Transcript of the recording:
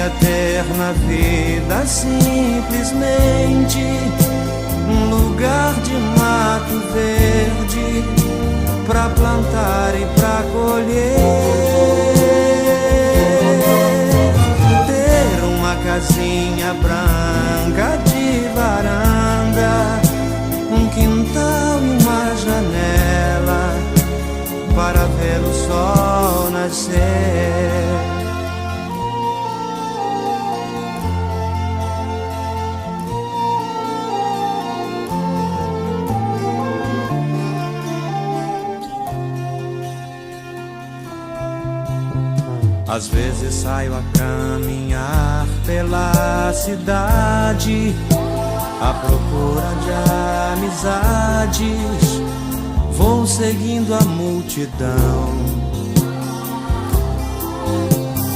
eterna vida, simplesmente um lugar de mato verde pra plantar e pra colher. Ter uma casinha branca de varanda, um quintal e uma janela para ver o sol nascer. Às vezes saio a caminhar pela cidade à procura de amizades. Vou seguindo a multidão